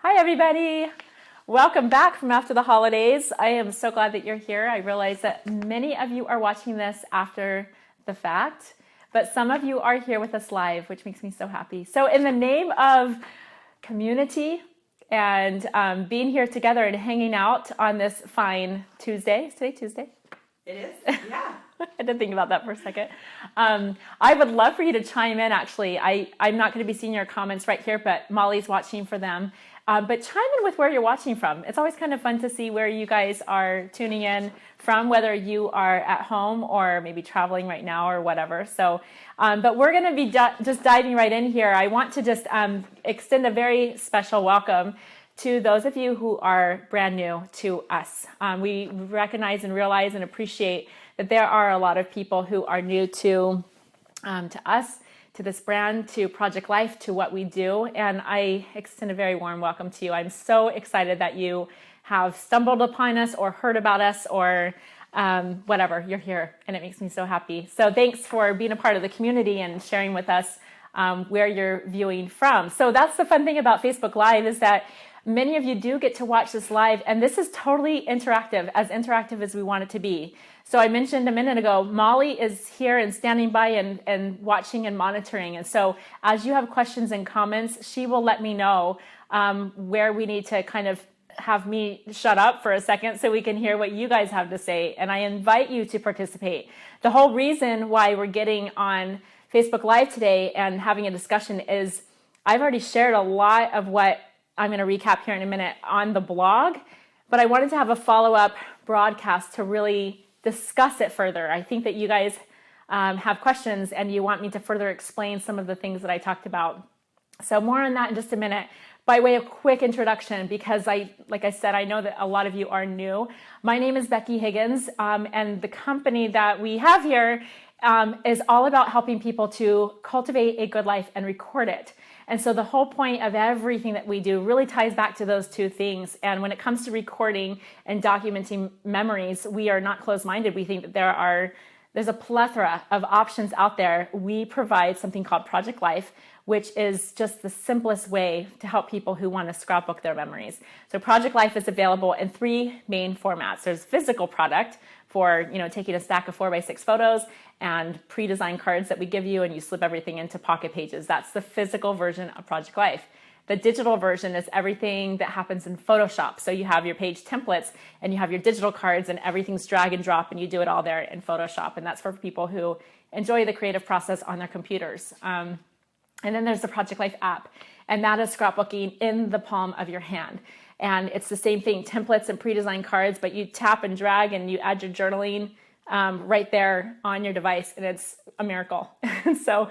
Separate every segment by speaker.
Speaker 1: Hi, everybody. Welcome back from after the holidays. I am so glad that you're here. I realize that many of you are watching this after the fact, but some of you are here with us live, which makes me so happy. So in the name of community and being here together and hanging out on this fine Tuesday. Is today Tuesday?
Speaker 2: It is, yeah.
Speaker 1: I did think about that for a second. I would love for you to chime in, actually. I'm not going to be seeing your comments right here, but Molly's watching for them. But chime in with where you're watching from. It's always kind of fun to see where you guys are tuning in from, whether you are at home or maybe traveling right now or whatever. So, but we're going to be just diving right in here. I want to just extend a very special welcome to those of you who are brand new to us. We recognize and realize and appreciate that there are a lot of people who are new to us, to this brand, to Project Life, to what we do. And I extend a very warm welcome to you. I'm so excited that you have stumbled upon us or heard about us or whatever, you're here. And it makes me so happy. So thanks for being a part of the community and sharing with us where you're viewing from. So that's the fun thing about Facebook Live is that many of you do get to watch this live, and this is totally interactive as we want it to be. So I mentioned a minute ago, Molly is here and standing by and watching and monitoring. And so as you have questions and comments, she will let me know where we need to kind of have me shut up for a second so we can hear what you guys have to say. And I invite you to participate. The whole reason why we're getting on Facebook Live today and having a discussion is I've already shared a lot of what I'm going to recap here in a minute on the blog, but I wanted to have a follow-up broadcast to really discuss it further. I think that you guys have questions and you want me to further explain some of the things that I talked about. So more on that in just a minute. By way of quick introduction, because like I said, I know that a lot of you are new. My name is Becky Higgins, and the company that we have here is all about helping people to cultivate a good life and record it. And so the whole point of everything that we do really ties back to those two things. And when it comes to recording and documenting memories, we are not closed-minded. We think that there's a plethora of options out there. We provide something called Project Life, which is just the simplest way to help people who want to scrapbook their memories. So Project Life is available in three main formats. There's physical product for taking a stack of 4x6 photos and pre-designed cards that we give you and you slip everything into Pocket Pages. That's the physical version of Project Life. The digital version is everything that happens in Photoshop. So you have your page templates and you have your digital cards and everything's drag and drop and you do it all there in Photoshop. And that's for people who enjoy the creative process on their computers. And then there's the Project Life app, and that is scrapbooking in the palm of your hand. And it's the same thing, templates and pre-designed cards, but you tap and drag and you add your journaling right there on your device, and it's a miracle. So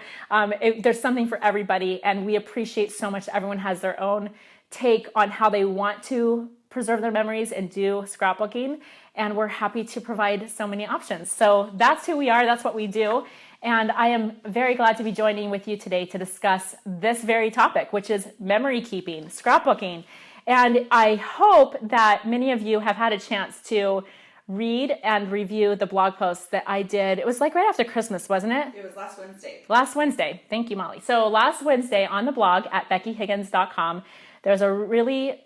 Speaker 1: there's something for everybody, and we appreciate so much that everyone has their own take on how they want to preserve their memories and do scrapbooking, and we're happy to provide so many options. So that's who we are, that's what we do. And I am very glad to be joining with you today to discuss this very topic, which is memory keeping, scrapbooking. And I hope that many of you have had a chance to read and review the blog post that I did. It was like right after Christmas, wasn't it?
Speaker 2: It was last Wednesday.
Speaker 1: Last Wednesday. Thank you, Molly. So last Wednesday on the blog at beckyhiggins.com, there's a really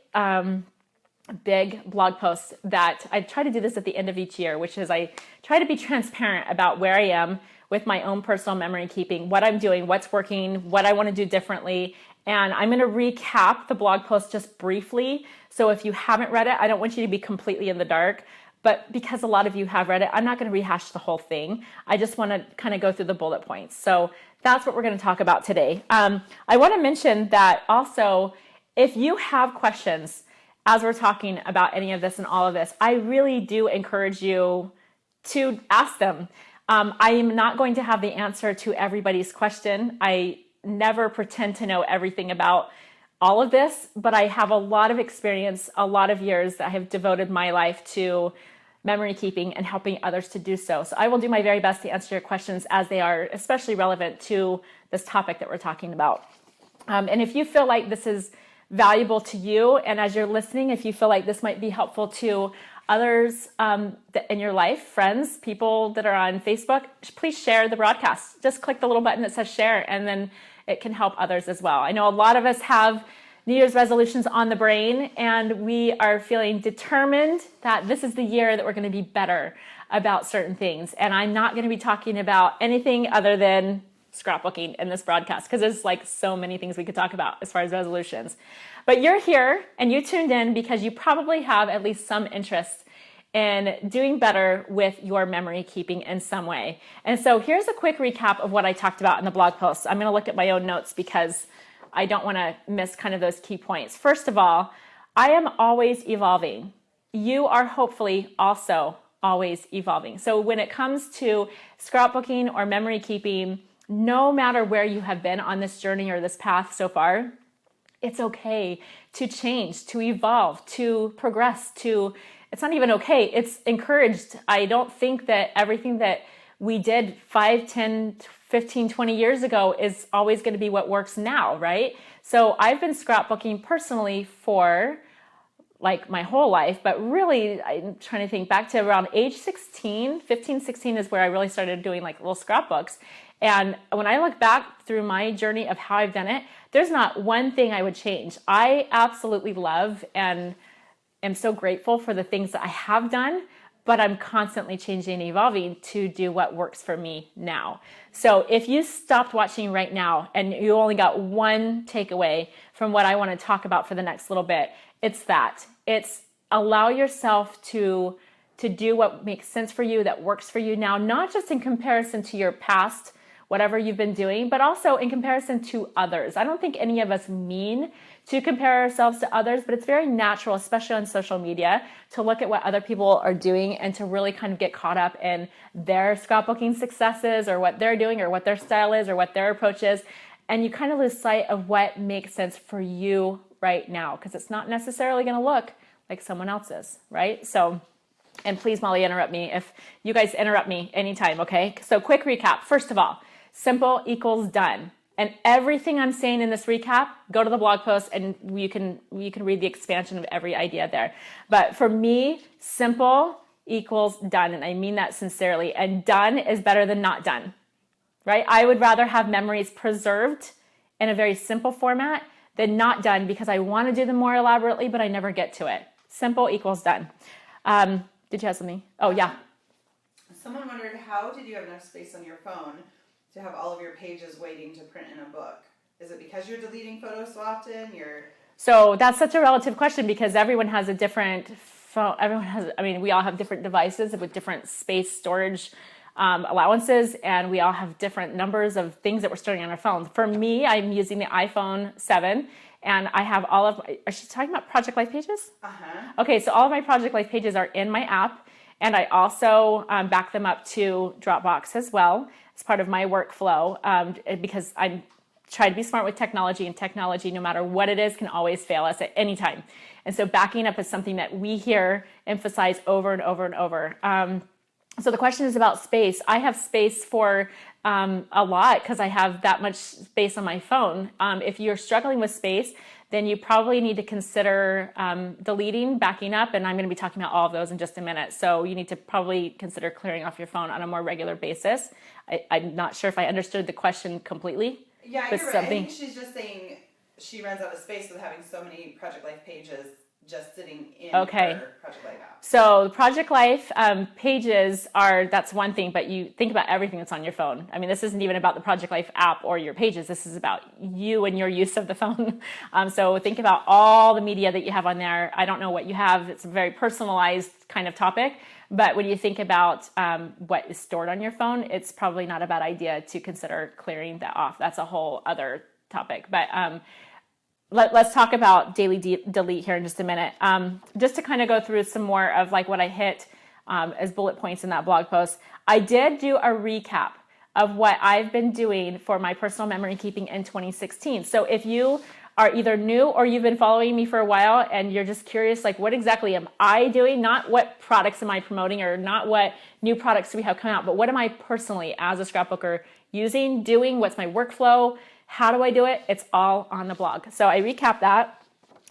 Speaker 1: big blog post that I try to do this at the end of each year, which is I try to be transparent about where I am with my own personal memory keeping, what I'm doing, what's working, what I want to do differently. And I'm going to recap the blog post just briefly. So if you haven't read it, I don't want you to be completely in the dark. But because a lot of you have read it, I'm not going to rehash the whole thing. I just want to kind of go through the bullet points. So that's what we're going to talk about today. I want to mention that also, if you have questions as we're talking about any of this and all of this, I really do encourage you to ask them. I am not going to have the answer to everybody's question. I never pretend to know everything about all of this, but I have a lot of experience, a lot of years that I have devoted my life to memory keeping and helping others to do so. So I will do my very best to answer your questions as they are especially relevant to this topic that we're talking about. And if you feel like this is valuable to you, and as you're listening, if you feel like this might be helpful to others in your life, friends, people that are on Facebook, please share the broadcast. Just click the little button that says share, and then it can help others as well. I know a lot of us have New Year's resolutions on the brain, and we are feeling determined that this is the year that we're going to be better about certain things. And I'm not going to be talking about anything other than scrapbooking in this broadcast, because there's like so many things we could talk about as far as resolutions. But you're here and you tuned in because you probably have at least some interest in doing better with your memory keeping in some way. And so here's a quick recap of what I talked about in the blog post. I'm going to look at my own notes because I don't want to miss kind of those key points. First of all, I am always evolving. You are hopefully also always evolving. So when it comes to scrapbooking or memory keeping, no matter where you have been on this journey or this path so far, it's okay to change, to evolve, to progress, it's not even okay, it's encouraged. I don't think that everything that we did 5, 10, 15, 20 years ago is always going to be what works now, right? So I've been scrapbooking personally for like my whole life, but really I'm trying to think back to around age 16, 15, 16 is where I really started doing like little scrapbooks. And when I look back through my journey of how I've done it, there's not one thing I would change. I absolutely love and am so grateful for the things that I have done, but I'm constantly changing and evolving to do what works for me now. So if you stopped watching right now and you only got one takeaway from what I want to talk about for the next little bit, it's that. It's allow yourself to do what makes sense for you, that works for you now, not just in comparison to your past, whatever you've been doing, but also in comparison to others. I don't think any of us mean to compare ourselves to others, but it's very natural, especially on social media, to look at what other people are doing and to really kind of get caught up in their scrapbooking successes or what they're doing or what their style is or what their approach is. And you kind of lose sight of what makes sense for you right now, because it's not necessarily going to look like someone else's, right? So, and please, Molly, interrupt me if you guys interrupt me anytime, okay? So quick recap. First of all, simple equals done. And everything I'm saying in this recap, go to the blog post and you can read the expansion of every idea there. But for me, simple equals done. And I mean that sincerely. And done is better than not done, right? I would rather have memories preserved in a very simple format than not done because I want to do them more elaborately, but I never get to it. Simple equals done. Did you have something? Oh, yeah.
Speaker 2: Someone wondered, how did you have enough space on your phone to have all of your pages waiting to print in a book? Is it because you're deleting photos so often?
Speaker 1: So that's such a relative question because everyone has a different phone. We all have different devices with different space storage allowances, and we all have different numbers of things that we're storing on our phones. For me, I'm using the iPhone 7, and I have all of are she talking about Project Life pages?
Speaker 2: Uh-huh.
Speaker 1: Okay, so all of my Project Life pages are in my app, and I also back them up to Dropbox as well. It's part of my workflow because I'm trying to be smart with technology, and technology, no matter what it is, can always fail us at any time. And so backing up is something that we here emphasize over and over and over. So the question is about space. I have space for a lot because I have that much space on my phone. If you're struggling with space, then you probably need to consider deleting, backing up, and I'm going to be talking about all of those in just a minute. So you need to probably consider clearing off your phone on a more regular basis. I'm not sure if I understood the question completely.
Speaker 2: Yeah, you're right. I think she's just saying she runs out of space with having so many Project Life pages just sitting in her Project Life app.
Speaker 1: So the Project Life pages that's one thing, but you think about everything that's on your phone. I mean, this isn't even about the Project Life app or your pages. This is about you and your use of the phone. So think about all the media that you have on there. I don't know what you have. It's a very personalized kind of topic. But when you think about what is stored on your phone, it's probably not a bad idea to consider clearing that off. That's a whole other topic. But let's talk about daily delete here in just a minute. Just to kind of go through some more of like what I hit as bullet points in that blog post. I did do a recap of what I've been doing for my personal memory keeping in 2016. So if you are either new or you've been following me for a while and you're just curious, like what exactly am I doing? Not what products am I promoting or not what new products do we have come out, but what am I personally as a scrapbooker using, doing, what's my workflow? How do I do it? It's all on the blog. So I recap that,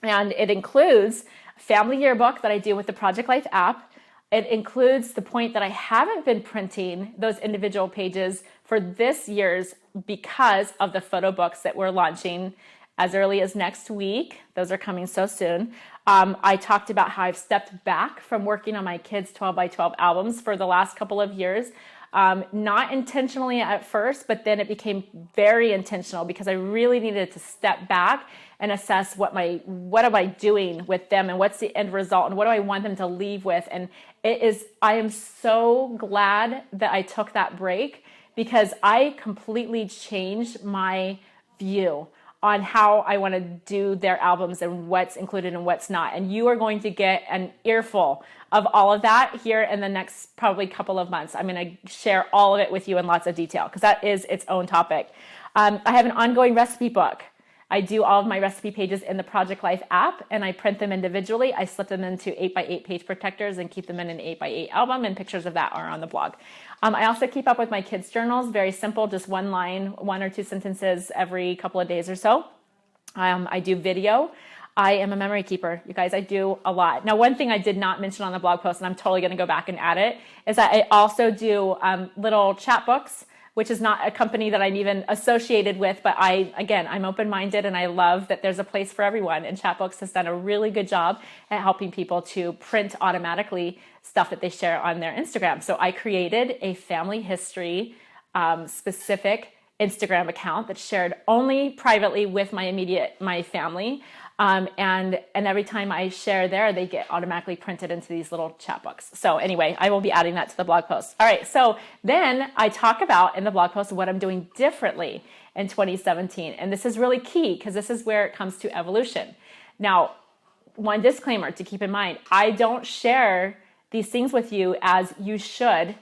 Speaker 1: and it includes a family yearbook that I do with the Project Life app. It includes the point that I haven't been printing those individual pages for this year's because of the photo books that we're launching as early as next week. Those are coming so soon. I talked about how I've stepped back from working on my kids' 12 by 12 albums for the last couple of years. Not intentionally at first, but then it became very intentional because I really needed to step back and assess what am I doing with them and what's the end result and what do I want them to leave with. And I am so glad that I took that break because I completely changed my view on how I want to do their albums and what's included and what's not. And you are going to get an earful of all of that here in the next probably couple of months. I'm going to share all of it with you in lots of detail because that is its own topic. I have an ongoing recipe book. I do all of my recipe pages in the Project Life app and I print them individually. I slip them into 8x8 page protectors and keep them in an 8x8 album, and pictures of that are on the blog. I also keep up with my kids' journals, very simple, just one line, 1 or 2 sentences every couple of days or so. I do video. I am a memory keeper, you guys. I do a lot. Now, one thing I did not mention on the blog post, and I'm totally going to go back and add it, is that I also do little chat books, which is not a company that I'm even associated with, but I'm open-minded and I love that there's a place for everyone. And Chatbooks has done a really good job at helping people to print automatically stuff that they share on their Instagram. So I created a family history specific Instagram account that's shared only privately with my family. And every time I share there, they get automatically printed into these little chat books. So anyway, I will be adding that to the blog post. All right, so then I talk about in the blog post what I'm doing differently in 2017. And this is really key because this is where it comes to evolution. Now, one disclaimer to keep in mind, I don't share these things with you as you should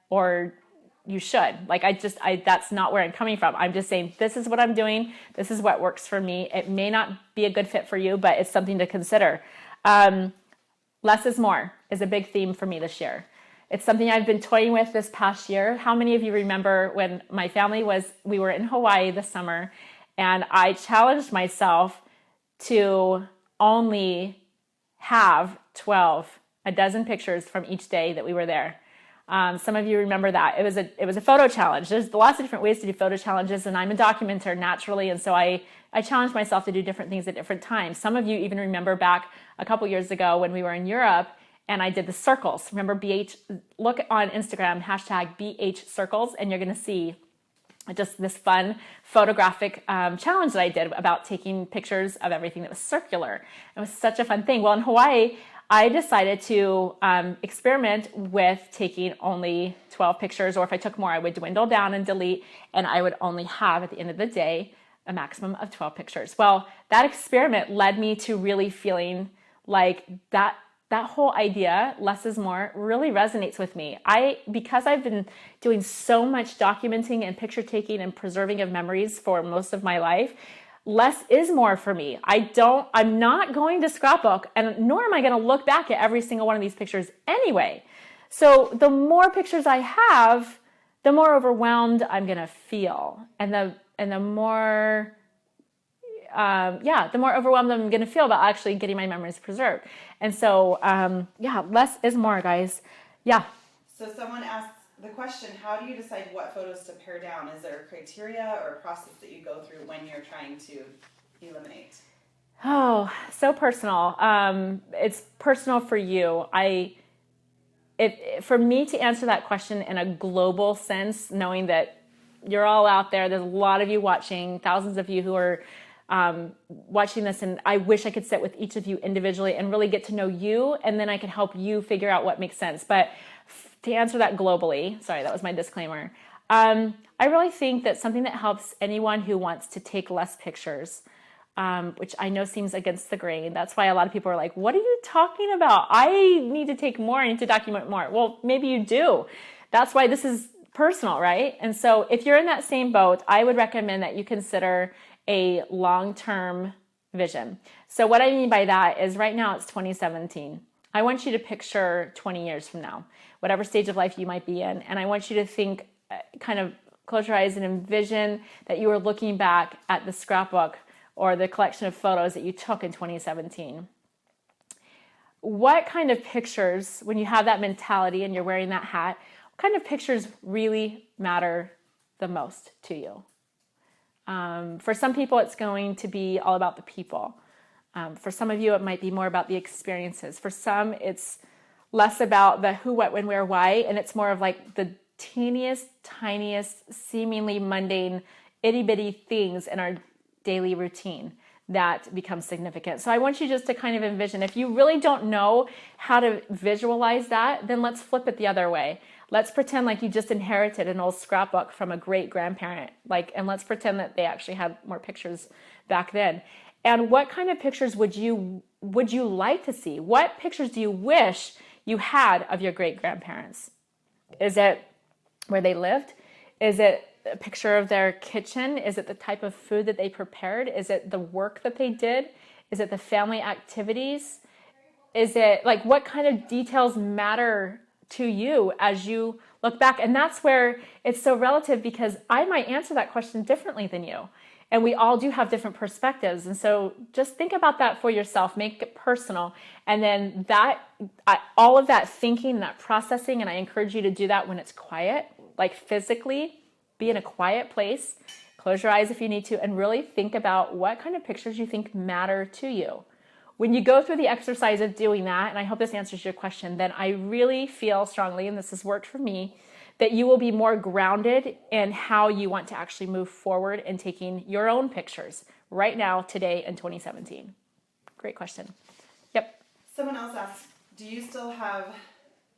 Speaker 1: or you should. That's not where I'm coming from. I'm just saying, this is what I'm doing. This is what works for me. It may not be a good fit for you, but it's something to consider. Less is more is a big theme for me this year. It's something I've been toying with this past year. How many of you remember when my family we were in Hawaii this summer and I challenged myself to only have a dozen pictures from each day that we were there. Some of you remember that. It was a photo challenge. There's lots of different ways to do photo challenges, and I'm a documenter naturally, and so I challenged myself to do different things at different times. Some of you even remember back a couple years ago when we were in Europe, and I did the circles. Remember look on Instagram, hashtag BH circles, and you're going to see just this fun photographic challenge that I did about taking pictures of everything that was circular. It was such a fun thing. Well, in Hawaii, I decided to experiment with taking only 12 pictures, or if I took more, I would dwindle down and delete, and I would only have, at the end of the day, a maximum of 12 pictures. Well, that experiment led me to really feeling like that whole idea, less is more, really resonates with me. Because I've been doing so much documenting and picture taking and preserving of memories for most of my life, less is more for me. I'm not going to scrapbook, and nor am I going to look back at every single one of these pictures anyway. So the more pictures I have, the more overwhelmed I'm going to feel. And the more overwhelmed I'm going to feel about actually getting my memories preserved. And so, less is more, guys. Yeah.
Speaker 2: So someone asked the question, how do you decide what photos to pare down? Is there a criteria or a process that you go through when you're trying to eliminate?
Speaker 1: Oh, so personal. It's personal for you. For me to answer that question in a global sense, knowing that you're all out there, there's a lot of you watching, thousands of you who are watching this, and I wish I could sit with each of you individually and really get to know you, and then I can help you figure out what makes sense. But to answer that globally, sorry, that was my disclaimer. I really think that something that helps anyone who wants to take less pictures, which I know seems against the grain. That's why a lot of people are like, what are you talking about? I need to take more. I need to document more. Well, maybe you do. That's why this is personal, right? And so if you're in that same boat, I would recommend that you consider a long-term vision. So what I mean by that is right now it's 2017. I want you to picture 20 years from now, whatever stage of life you might be in. And I want you to think, kind of close your eyes and envision that you were looking back at the scrapbook or the collection of photos that you took in 2017. What kind of pictures, when you have that mentality and you're wearing that hat, what kind of pictures really matter the most to you? For some people, it's going to be all about the people. For some of you, it might be more about the experiences. For some, it's less about the who, what, when, where, why, and it's more of like the teeniest, tiniest, seemingly mundane, itty-bitty things in our daily routine that become significant. So I want you just to kind of envision, if you really don't know how to visualize that, then let's flip it the other way. Let's pretend like you just inherited an old scrapbook from a great grandparent, and let's pretend that they actually had more pictures back then. And what kind of pictures would you like to see? What pictures do you wish you had of your great grandparents? Is it where they lived? Is it a picture of their kitchen? Is it the type of food that they prepared? Is it the work that they did? Is it the family activities? Is it like what kind of details matter to you as you look back? And that's where it's so relative, because I might answer that question differently than you. And we all do have different perspectives. And so just think about that for yourself, make it personal. And then all of that thinking, that processing, and I encourage you to do that when it's quiet, like physically, be in a quiet place, close your eyes if you need to, and really think about what kind of pictures you think matter to you. When you go through the exercise of doing that, and I hope this answers your question, then I really feel strongly, and this has worked for me, that you will be more grounded in how you want to actually move forward in taking your own pictures right now, today, in 2017. Great question. Yep.
Speaker 2: Someone else asked, do you still have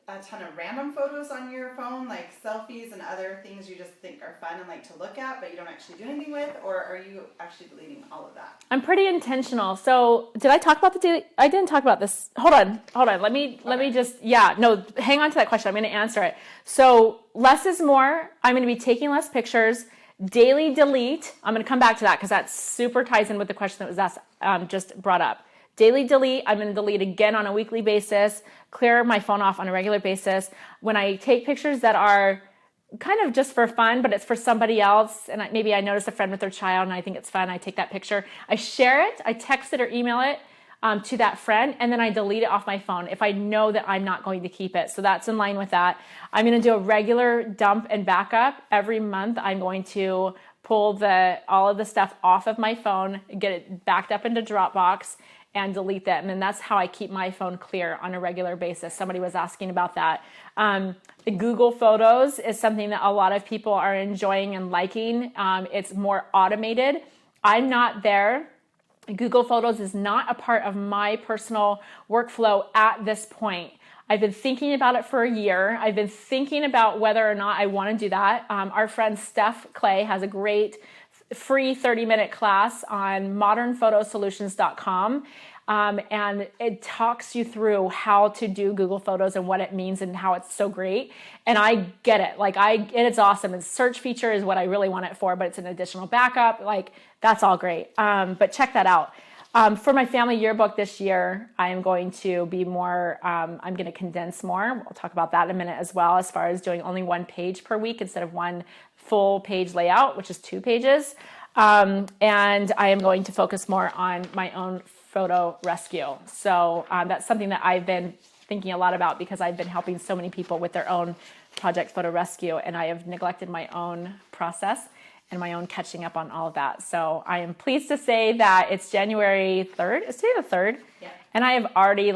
Speaker 2: a ton of random photos on your phone, like selfies and other things you just think are fun and like to look at, but you don't actually do anything with, or are you actually deleting all of that?
Speaker 1: I'm pretty intentional. So did I talk about the daily? I didn't talk about this. Hold on. Let me just, hang on to that question. I'm going to answer it. So less is more. I'm going to be taking less pictures. Daily delete. I'm going to come back to that because that super ties in with the question that was asked, just brought up. Daily delete, I'm going to delete again on a weekly basis, clear my phone off on a regular basis. When I take pictures that are kind of just for fun, but it's for somebody else, and maybe I notice a friend with their child and I think it's fun, I take that picture, I share it, I text it or email it to that friend, and then I delete it off my phone if I know that I'm not going to keep it. So that's in line with that. I'm going to do a regular dump and backup. Every month I'm going to pull all of the stuff off of my phone, get it backed up into Dropbox, and delete that. And then that's how I keep my phone clear on a regular basis. Somebody was asking about that. The Google Photos is something that a lot of people are enjoying and liking. It's more automated. I'm not there. Google Photos is not a part of my personal workflow at this point. I've been thinking about it for a year. I've been thinking about whether or not I want to do that. Our friend Steph Clay has a great free 30-minute class on modernphotosolutions.com. And it talks you through how to do Google Photos and what it means and how it's so great. And I get it. And it's awesome. And search feature is what I really want it for, but it's an additional backup. That's all great. But check that out. For my family yearbook this year, I am going to be more, I'm going to condense more. We'll talk about that in a minute as well, as far as doing only one page per week instead of one full page layout, which is 2 pages. And I am going to focus more on my own photo rescue. So that's something that I've been thinking a lot about because I've been helping so many people with their own project photo rescue, and I have neglected my own process and my own catching up on all of that. So I am pleased to say that it's January 3rd. It's today the 3rd. Yeah. And I have already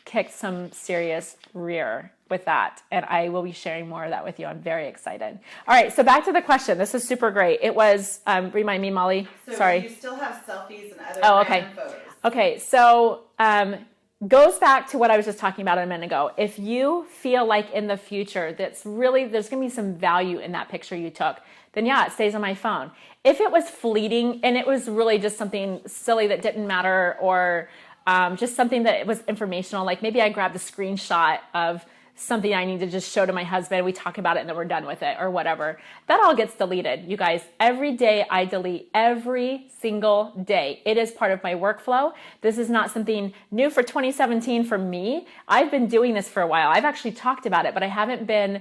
Speaker 1: kicked some serious rear with that. And I will be sharing more of that with you. I'm very excited. All right. So back to the question. This is super great. It was, remind me, Molly.
Speaker 2: So
Speaker 1: sorry.
Speaker 2: You still have selfies and other random photos.
Speaker 1: Okay. So, goes back to what I was just talking about a minute ago. If you feel like in the future there's going to be some value in that picture you took, then yeah, it stays on my phone. If it was fleeting and it was really just something silly that didn't matter, or just something that was informational, like maybe I grabbed a screenshot of something I need to just show to my husband, we talk about it and then we're done with it or whatever, that all gets deleted. You guys, every day I delete, every single day. It is part of my workflow. This is not something new for 2017 for me. I've been doing this for a while. I've actually talked about it, but I haven't been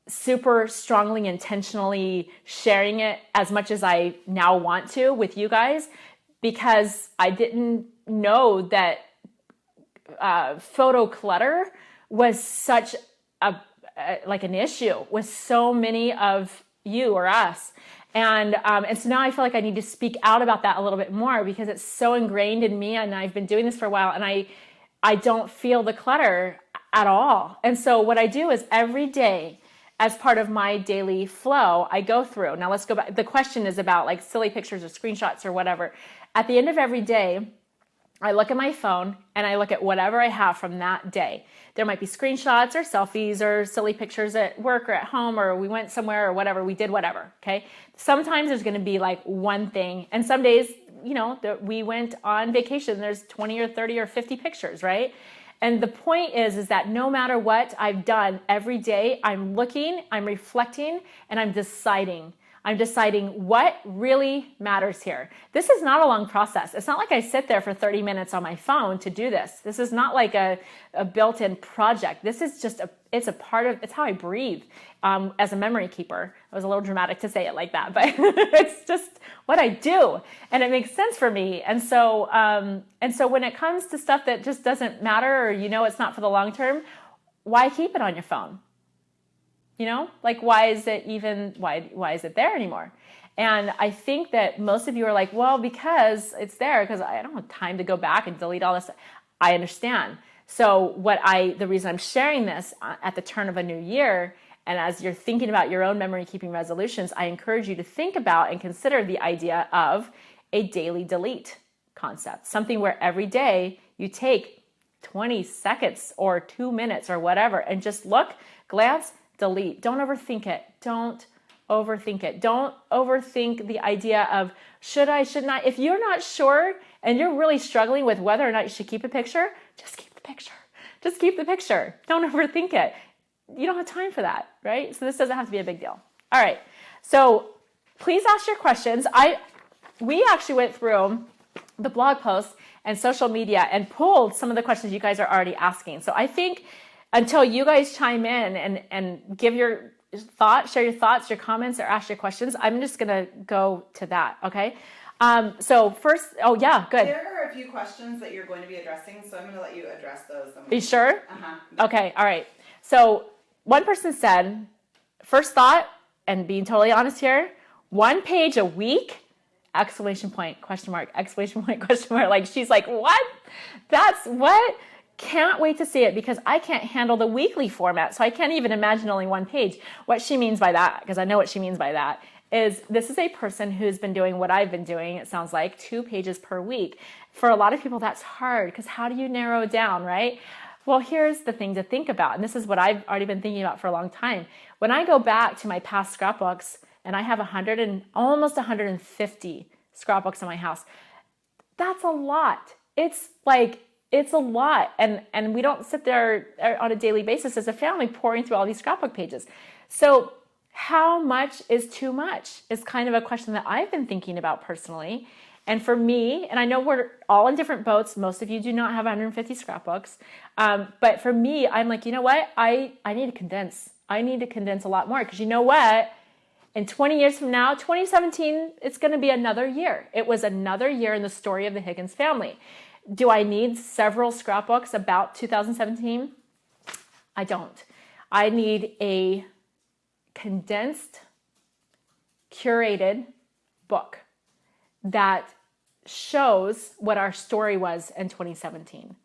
Speaker 1: super strongly, intentionally sharing it as much as I now want to with you guys, because I didn't know that photo clutter was such an issue with so many of you or us. And so now I feel like I need to speak out about that a little bit more because it's so ingrained in me, and I've been doing this for a while, and I don't feel the clutter at all. And so what I do is every day, as part of my daily flow, I go through. Now let's go back. The question is about like silly pictures or screenshots or whatever. At the end of every day, I look at my phone and I look at whatever I have from that day. There might be screenshots or selfies or silly pictures at work or at home, or we went somewhere or whatever, we did whatever, okay? Sometimes there's gonna be like one thing, and some days, you know, we went on vacation, there's 20 or 30 or 50 pictures, right? And the point is that no matter what I've done every day, I'm looking, I'm reflecting, and I'm deciding. I'm deciding what really matters here. This is not a long process. It's not like I sit there for 30 minutes on my phone to do this. This is not like a built-in project. This is just it's a part of, it's how I breathe as a memory keeper. It was a little dramatic to say it like that, but it's just what I do, and it makes sense for me. And so when it comes to stuff that just doesn't matter, or you know it's not for the long term, why keep it on your phone? You know, like why is it there anymore? And I think that most of you are like, well, because it's there, because I don't have time to go back and delete all this. I understand. So the reason I'm sharing this at the turn of a new year, and as you're thinking about your own memory keeping resolutions, I encourage you to think about and consider the idea of a daily delete concept, something where every day you take 20 seconds or 2 minutes or whatever and just look, glance, delete. Don't overthink it. Don't overthink it. Don't overthink the idea of should I, shouldn't I. If you're not sure and you're really struggling with whether or not you should keep a picture, just keep the picture. Just keep the picture. Don't overthink it. You don't have time for that, right? So this doesn't have to be a big deal. All right. So please ask your questions. We actually went through the blog posts and social media and pulled some of the questions you guys are already asking. So I think until you guys chime in and give your thoughts, share your thoughts, your comments, or ask your questions, I'm just going to go to that, okay? So first, oh yeah, good.
Speaker 2: There are a few questions that you're going to be addressing, so I'm going to let you address those.
Speaker 1: Are you sure?
Speaker 2: Uh-huh.
Speaker 1: Okay, all right. So one person said, first thought, and being totally honest here, 1 page a week, exclamation point, question mark, exclamation point, question mark. Like she's like, what? That's what? Can't wait to see it because I can't handle the weekly format. So I can't even imagine only 1 page. What she means by that, because I know what she means by that, is this is a person who's been doing what I've been doing, it sounds like, 2 pages per week. For a lot of people, that's hard because how do you narrow it down, right? Well, here's the thing to think about, and this is what I've already been thinking about for a long time. When I go back to my past scrapbooks, and I have almost 150 scrapbooks in my house, that's a lot. It's a lot. And we don't sit there on a daily basis as a family pouring through all these scrapbook pages. So how much is too much is kind of a question that I've been thinking about personally. And for me, and I know we're all in different boats. Most of you do not have 150 scrapbooks. But for me, I'm like, you know what? I need to condense. I need to condense a lot more because you know what? In 20 years from now, 2017, it's going to be another year. It was another year in the story of the Higgins family. Do I need several scrapbooks about 2017? I don't. I need a condensed, curated book that shows what our story was in 2017.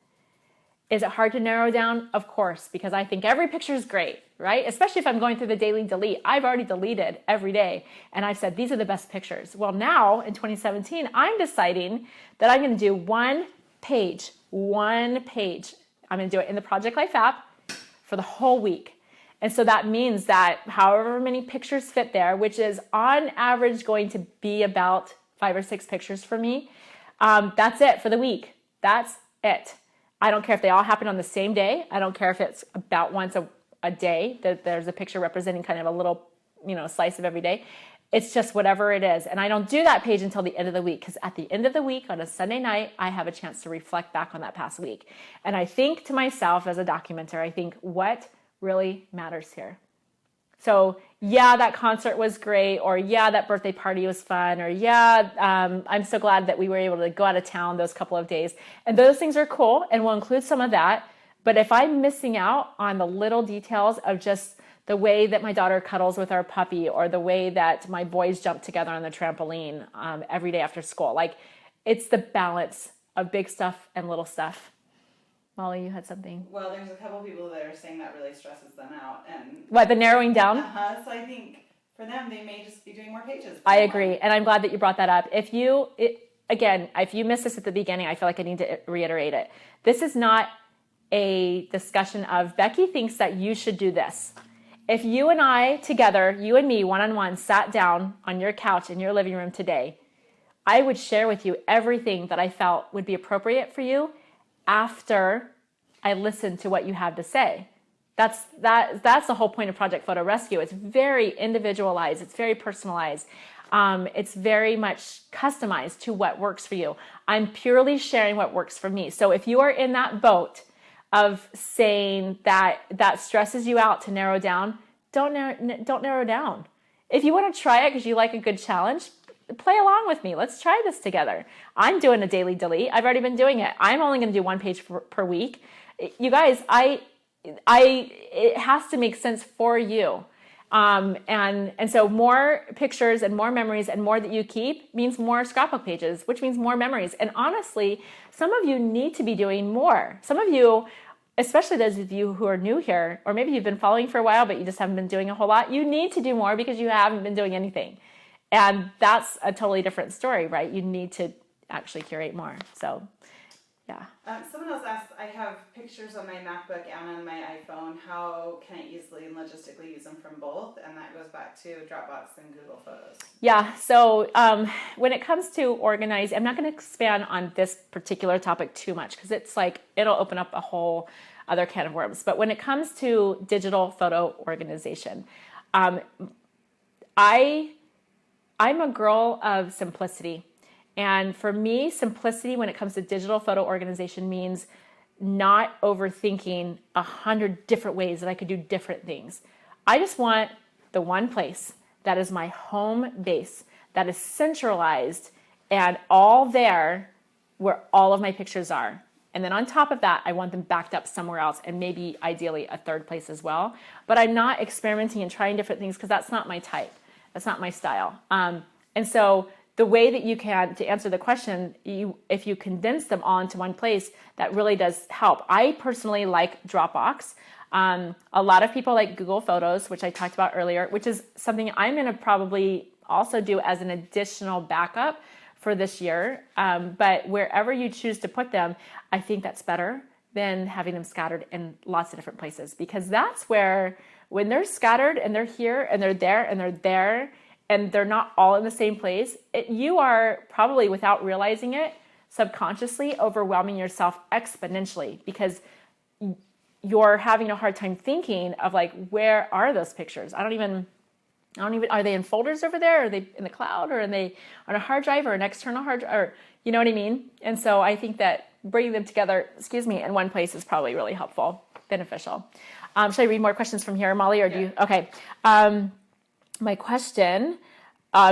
Speaker 1: Is it hard to narrow down? Of course, because I think every picture is great, right? Especially if I'm going through the daily delete. I've already deleted every day, and I've said, these are the best pictures. Well, now in 2017, I'm deciding that I'm going to do 1 page. I'm going to do it in the Project Life app for the whole week. And so that means that however many pictures fit there, which is on average going to be about 5 or 6 pictures for me, that's it for the week. That's it. I don't care if they all happen on the same day. I don't care if it's about once a day that there's a picture representing kind of a little, slice of every day. It's just whatever it is. And I don't do that page until the end of the week because at the end of the week on a Sunday night, I have a chance to reflect back on that past week. And I think to myself as a documenter, I think what really matters here. So yeah, that concert was great, or yeah, that birthday party was fun, or yeah, I'm so glad that we were able to go out of town those couple of days. And those things are cool, and we'll include some of that. But if I'm missing out on the little details of just the way that my daughter cuddles with our puppy, or the way that my boys jump together on the trampoline every day after school. Like, it's the balance of big stuff and little stuff. Molly, you had something.
Speaker 2: Well, there's a couple people that are saying that really stresses them out, and
Speaker 1: What, the narrowing down?
Speaker 2: So I think for them, they may just be doing more pages.
Speaker 1: I agree, and I'm glad that you brought that up. If you missed this at the beginning, I feel like I need to reiterate it. This is not a discussion of Becky thinks that you should do this. If you and I together, you and me, one-on-one, sat down on your couch in your living room today, I would share with you everything that I felt would be appropriate for you after I listened to what you have to say. That's the whole point of Project Photo Rescue. It's very individualized. It's very personalized. It's very much customized to what works for you. I'm purely sharing what works for me. So if you are in that boat of saying that stresses you out to narrow down, don't narrow down. If you want to try it because you like a good challenge, play along with me. Let's try this together. I'm doing a daily delete. I've already been doing it. I'm only going to do one page per week. You guys, it has to make sense for you. And so more pictures and more memories and more that you keep means more scrapbook pages, which means more memories. And honestly, some of you need to be doing more. Some of you, especially those of you who are new here, or maybe you've been following for a while, but you just haven't been doing a whole lot. You need to do more because you haven't been doing anything. And that's a totally different story, right? You need to actually curate more. So, yeah.
Speaker 2: Someone else asked, I have pictures on my MacBook and on my iPhone. How can I easily and logistically use them from both? And that goes back to Dropbox and Google Photos.
Speaker 1: Yeah. So when it comes to organize, I'm not going to expand on this particular topic too much because it's like it'll open up a whole other can of worms. But when it comes to digital photo organization, I'm a girl of simplicity. And for me, simplicity when it comes to digital photo organization means not overthinking 100 different ways that I could do different things. I just want the one place that is my home base, that is centralized and all there where all of my pictures are. And then on top of that, I want them backed up somewhere else and maybe ideally a third place as well. But I'm not experimenting and trying different things because that's not my type. That's not my style. And so the way that you can, to answer the question, if you condense them all into one place, that really does help. I personally like Dropbox. A lot of people like Google Photos, which I talked about earlier, which is something I'm going to probably also do as an additional backup for this year. But wherever you choose to put them, I think that's better than having them scattered in lots of different places, because that's where, when they're scattered and they're here and they're there and they're there, and they're not all in the same place, you are probably, without realizing it, subconsciously overwhelming yourself exponentially because you're having a hard time thinking of like, where are those pictures? I don't even, are they in folders over there? Are they in the cloud, or are they on a hard drive or an external hard drive? Or, you know what I mean? And so I think that bringing them together, in one place is probably really helpful, beneficial. Should I read more questions from here, Molly, or do you? Okay. My question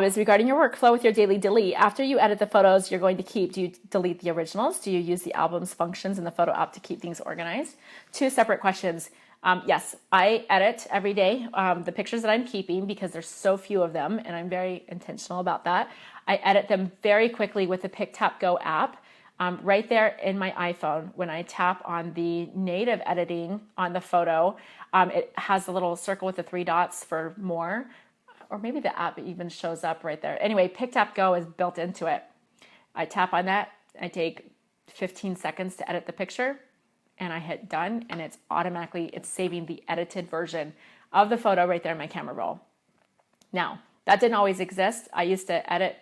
Speaker 1: is regarding your workflow with your daily delete. After you edit the photos you're going to keep, do you delete the originals? Do you use the albums functions in the photo app to keep things organized? Two separate questions. Yes, I edit every day the pictures that I'm keeping because there's so few of them, and I'm very intentional about that. I edit them very quickly with the Pick, Tap, Go app. Right there in my iPhone, when I tap on the native editing on the photo, it has a little circle with the 3 dots for more. Or maybe the app even shows up right there. Anyway, Pick, Tap, Go is built into it. I tap on that. I take 15 seconds to edit the picture, and I hit done, and it's saving the edited version of the photo right there in my camera roll. Now, that didn't always exist. I used to edit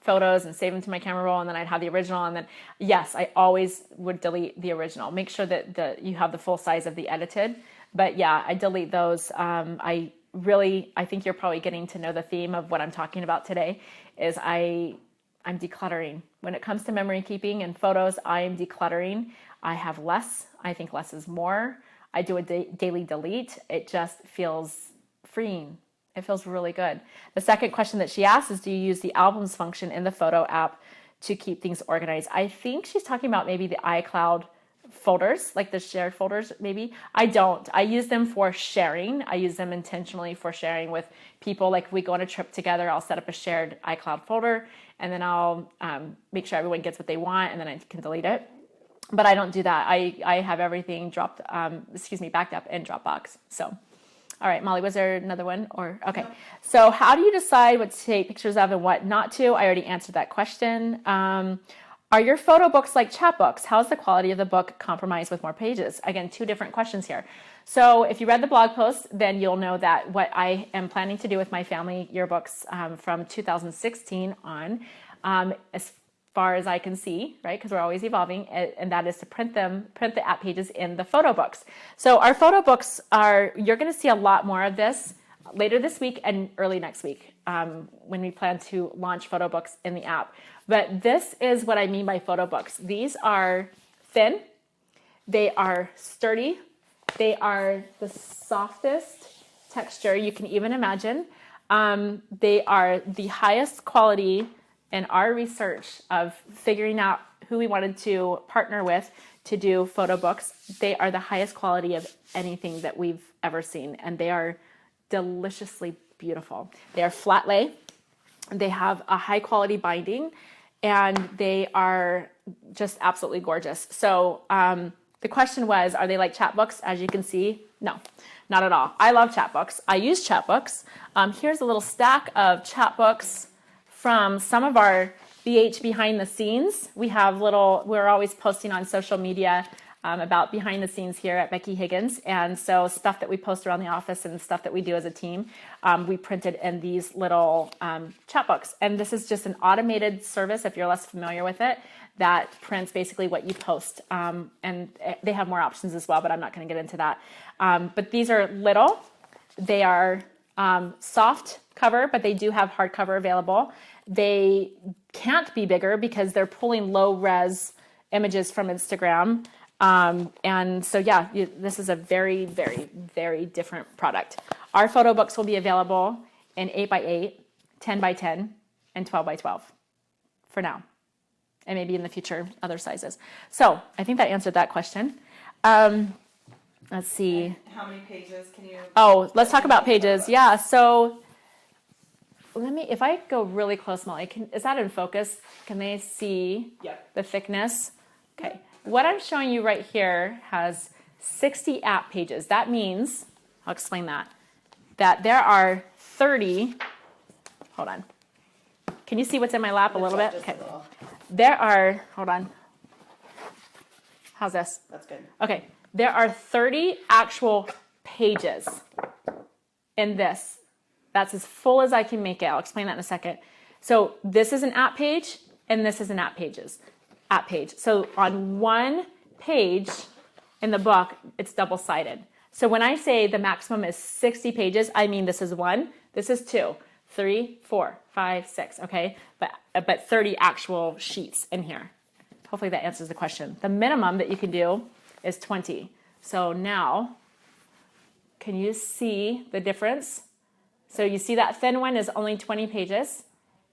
Speaker 1: photos and save them to my camera roll, and then I'd have the original, and then, yes, I always would delete the original. Make sure that you have the full size of the edited. But yeah, I delete those. I think you're probably getting to know the theme of what I'm talking about today is I'm decluttering. When it comes to memory keeping and photos, I'm decluttering. I have less. I think less is more. I do a daily delete. It just feels freeing. It feels really good. The second question that she asked is, do you use the albums function in the photo app to keep things organized? I think she's talking about maybe the iCloud folders, like the shared folders maybe. I don't. I use them for sharing. I use them intentionally for sharing with people. Like if we go on a trip together, I'll set up a shared iCloud folder, and then I'll make sure everyone gets what they want, and then I can delete it. But I don't do that. I have everything backed up in Dropbox. So, all right, Molly, was there another one? Or okay.
Speaker 2: No.
Speaker 1: So how do you decide what to take pictures of and what not to? I already answered that question. Are your photo books like chapbooks? How's the quality of the book compromised with more pages? Again, two different questions here. So if you read the blog post, then you'll know that what I am planning to do with my family yearbooks from 2016 on, as far as I can see, right? Because we're always evolving, and that is to print the app pages in the photo books. So our photo books you're going to see a lot more of this later this week and early next week when we plan to launch photo books in the app. But this is what I mean by photo books. These are thin, they are sturdy, they are the softest texture you can even imagine. They are the highest quality in our research of figuring out who we wanted to partner with to do photo books. They are the highest quality of anything that we've ever seen, and they are deliciously beautiful. They are flat lay, they have a high quality binding, and they are just absolutely gorgeous. So the question was, are they like chapbooks? As you can see, no, not at all. I love chapbooks. I use chapbooks. Here's a little stack of chapbooks from some of our BH behind the scenes. We're always posting on social media about behind the scenes here at Becky Higgins. And so stuff that we post around the office and stuff that we do as a team, we printed in these little chapbooks. And this is just an automated service, if you're less familiar with it, that prints basically what you post. And they have more options as well, but I'm not going to get into that. But these are little. They are soft cover, but they do have hardcover available. They can't be bigger because they're pulling low res images from Instagram. And so, yeah, this is a very, very, very different product. Our photo books will be available in 8x8, 10x10, and 12x12 for now. And maybe in the future, other sizes. So I think that answered that question. Let's see.
Speaker 2: How many pages can you?
Speaker 1: Oh, let's talk about pages. Yeah. So if I go really close, Molly, is that in focus? Can they see the thickness? Okay. What I'm showing you right here has 60 app pages. That means, I'll explain that there are 30, hold on. Can you see what's in my lap a little bit? Okay. There are, hold on. How's this?
Speaker 2: That's good.
Speaker 1: Okay. There are 30 actual pages in this. That's as full as I can make it. I'll explain that in a second. So this is an app page, and this is an app page. So on one page in the book, it's double-sided. So when I say the maximum is 60 pages, I mean this is 1, this is 2, 3, 4, 5, 6, okay? But 30 actual sheets in here. Hopefully that answers the question. The minimum that you can do is 20. So now, can you see the difference? So you see that thin one is only 20 pages,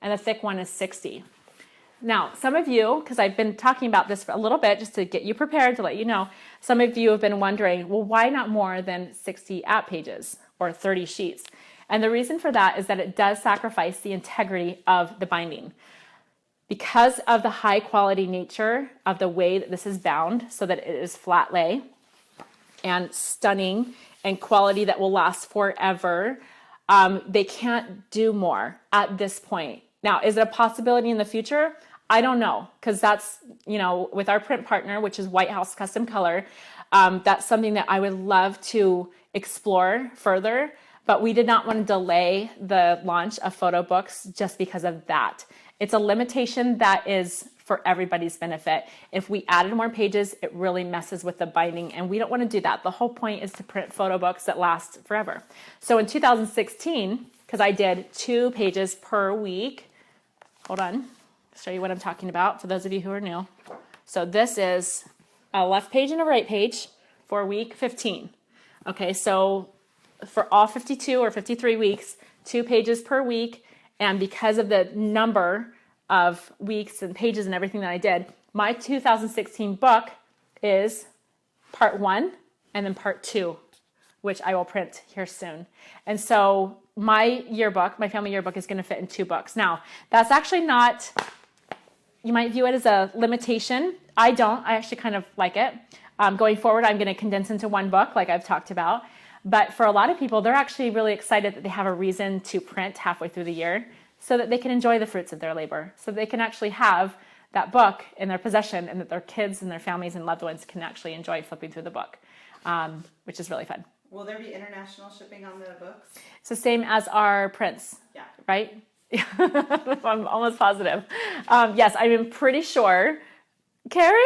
Speaker 1: and the thick one is 60. Now, some of you, because I've been talking about this for a little bit just to get you prepared, to let you know, some of you have been wondering, well, why not more than 60 app pages or 30 sheets? And the reason for that is that it does sacrifice the integrity of the binding. Because of the high quality nature of the way that this is bound, so that it is flat lay and stunning and quality that will last forever, they can't do more at this point. Now, is it a possibility in the future? I don't know, because that's, with our print partner, which is White House Custom Color, that's something that I would love to explore further, but we did not want to delay the launch of photo books just because of that. It's a limitation that is for everybody's benefit. If we added more pages, it really messes with the binding, and we don't want to do that. The whole point is to print photo books that last forever. So in 2016, because I did 2 pages per week, hold on, show you what I'm talking about for those of you who are new. So this is a left page and a right page for week 15. Okay, so for all 52 or 53 weeks, 2 pages per week, and because of the number of weeks and pages and everything that I did, my 2016 book is part 1 and then part 2, which I will print here soon. And so my family yearbook is going to fit in 2 books. Now, that's actually not, you might view it as a limitation. I don't. I actually kind of like it. Going forward, I'm going to condense into 1 book like I've talked about. But for a lot of people, they're actually really excited that they have a reason to print halfway through the year so that they can enjoy the fruits of their labor, so they can actually have that book in their possession and that their kids and their families and loved ones can actually enjoy flipping through the book, which is really fun.
Speaker 2: Will there be international shipping on the books?
Speaker 1: It's the same as our prints,
Speaker 2: Yeah.
Speaker 1: right? I'm almost positive. Yes, I'm pretty sure. Carrie?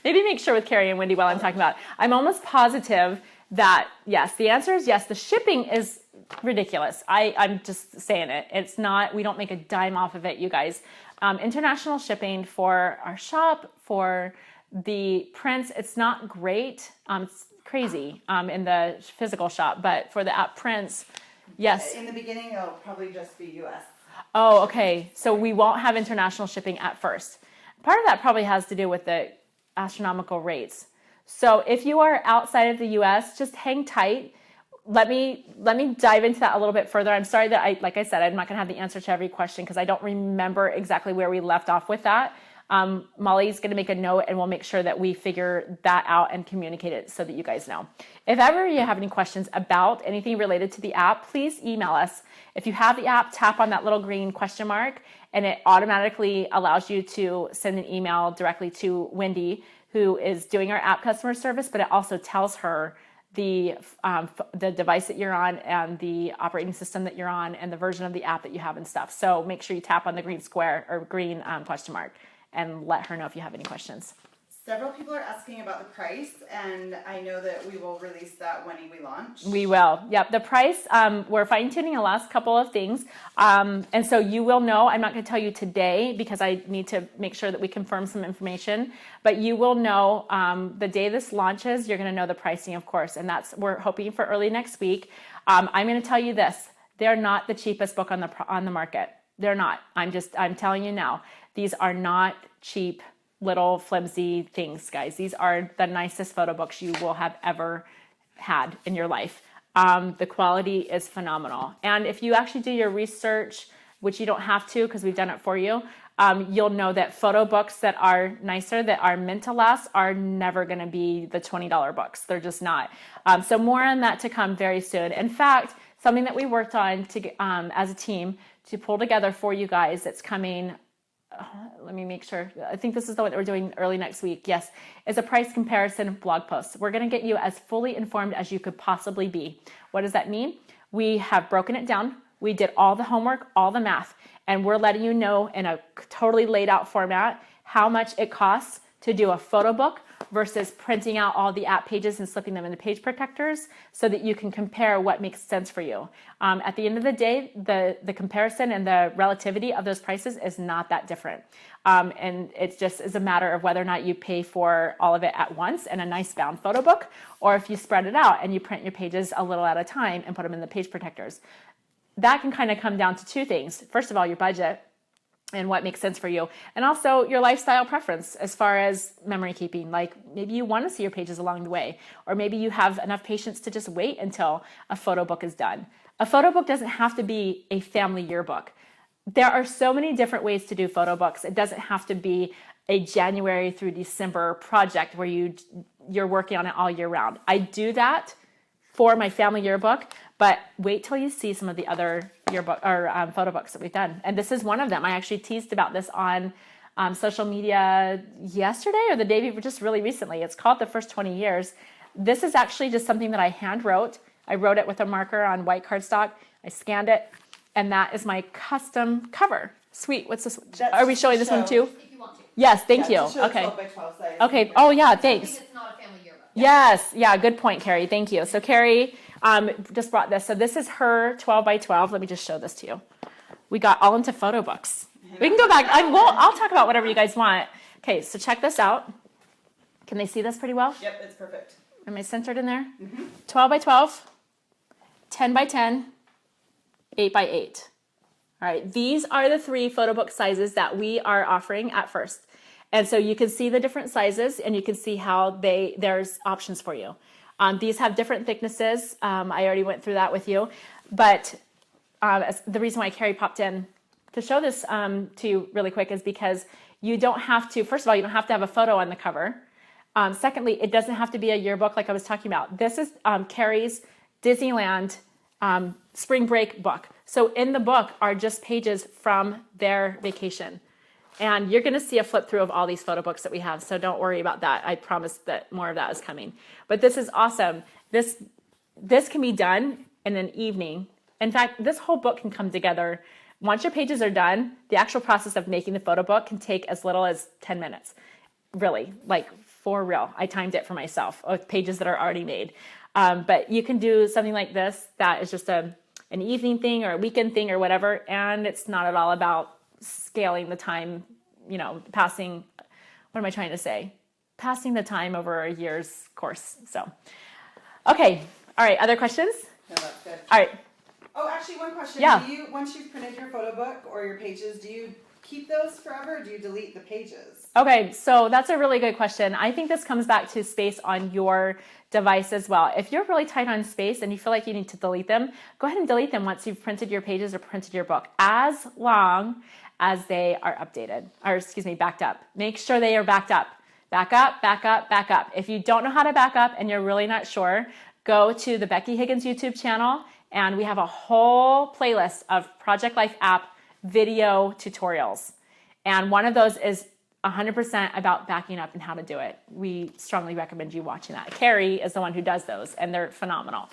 Speaker 1: Maybe make sure with Carrie and Wendy while I'm talking about it. I'm almost positive that, yes, the answer is yes. The shipping is ridiculous. I'm just saying it. It's not, we don't make a dime off of it, you guys. International shipping for our shop, for the prints, it's not great. It's crazy in the physical shop, but for the app prints, yes.
Speaker 2: In the beginning, it'll probably just be US.
Speaker 1: Oh, okay. So we won't have international shipping at first. Part of that probably has to do with the astronomical rates. So if you are outside of the US, just hang tight. Let me dive into that a little bit further. I'm sorry that like I said, I'm not going to have the answer to every question because I don't remember exactly where we left off with that. Molly's going to make a note and we'll make sure that we figure that out and communicate it so that you guys know. If ever you have any questions about anything related to the app, please email us. If you have the app, tap on that little green question mark and it automatically allows you to send an email directly to Wendy, who is doing our app customer service, but it also tells her the device that you're on and the operating system that you're on and the version of the app that you have and stuff. So make sure you tap on the green square or green question mark and let her know if you have any questions.
Speaker 2: Several people are asking about the price, and I know that we will release that when we launch.
Speaker 1: We will. Yep. The price, we're fine-tuning the last couple of things. And so you will know, I'm not going to tell you today because I need to make sure that we confirm some information, but you will know the day this launches, you're going to know the pricing, of course. And we're hoping for early next week. I'm going to tell you this. They're not the cheapest book on the market. They're not. I'm telling you now, these are not cheap little flimsy things, guys. These are the nicest photo books you will have ever had in your life. The quality is phenomenal. And if you actually do your research, which you don't have to because we've done it for you, you'll know that photo books that are nicer, that are meant to last, are never going to be the $20 books. They're just not. So more on that to come very soon. In fact, something that we worked on as a team to pull together for you guys that's coming. Let me make sure. I think this is the one that we're doing early next week. Yes, is a price comparison blog post. We're going to get you as fully informed as you could possibly be. What does that mean? We have broken it down. We did all the homework, all the math, and we're letting you know in a totally laid out format how much it costs to do a photo book versus printing out all the app pages and slipping them into page protectors so that you can compare what makes sense for you. At the end of the day, the comparison and the relativity of those prices is not that different. And it just is a matter of whether or not you pay for all of it at once in a nice bound photo book, or if you spread it out and you print your pages a little at a time and put them in the page protectors. That can kind of come down to 2 things. First of all, your budget and what makes sense for you. And also your lifestyle preference as far as memory keeping. Like maybe you want to see your pages along the way, or maybe you have enough patience to just wait until a photo book is done. A photo book doesn't have to be a family yearbook. There are so many different ways to do photo books. It doesn't have to be a January through December project where you're working on it all year round. I do that for my family yearbook, but wait till you see some of the other yearbook or photo books that we've done. And this is one of them. I actually teased about this on social media yesterday or the day before, just really recently. It's called The First 20 Years. This is actually just something that I hand wrote. I wrote it with a marker on white cardstock. I scanned it, and that is my custom cover. Sweet. What's this? Are we showing this one too?
Speaker 3: If you want to.
Speaker 1: Yes, thank you. Okay.
Speaker 2: 12 by 12 size.
Speaker 1: Okay. Oh yeah, thanks.
Speaker 3: It's not a family yearbook.
Speaker 1: Yes. Yeah, good point, Carrie. Thank you. So Carrie just brought this. So this is her 12 by 12. Let me just show this to you. We got all into photo books. We can go back. I'll talk about whatever you guys want. Okay, so check this out. Can they see this pretty well?
Speaker 2: Yep, it's perfect.
Speaker 1: Am I centered in there? 12 by 12, 10 by 10, 8 by 8. All right, these are the 3 photo book sizes that we are offering at first. And so you can see the different sizes and you can see how there's options for you. These have different thicknesses. I already went through that with you. But the reason why Carrie popped in to show this to you really quick is because you don't have to, first of all, you don't have to have a photo on the cover. Secondly, it doesn't have to be a yearbook like I was talking about. This is Carrie's Disneyland spring break book. So in the book are just pages from their vacation. And you're going to see a flip through of all these photo books that we have. So don't worry about that. I promise that more of that is coming. But this is awesome. This can be done in an evening. In fact, this whole book can come together. Once your pages are done, the actual process of making the photo book can take as little as 10 minutes. Really, like for real. I timed it for myself with pages that are already made. But you can do something like this that is just an evening thing or a weekend thing or whatever. And it's not at all about scaling the time, passing the time over a year's course. So, okay. All right. Other questions?
Speaker 2: No, that's good.
Speaker 1: All right.
Speaker 2: Oh, actually, one question.
Speaker 1: Yeah.
Speaker 2: Once you've printed your photo book or your pages, do you keep those forever or do you delete the pages?
Speaker 1: Okay. So that's a really good question. I think this comes back to space on your device as well. If you're really tight on space and you feel like you need to delete them, go ahead and delete them once you've printed your pages or printed your book, as long as they are backed up. Make sure they are backed up. Back up, back up, back up. If you don't know how to back up and you're really not sure, go to the Becky Higgins YouTube channel and we have a whole playlist of Project Life app video tutorials. And one of those is 100% about backing up and how to do it. We strongly recommend you watching that. Carrie is the one who does those and they're phenomenal.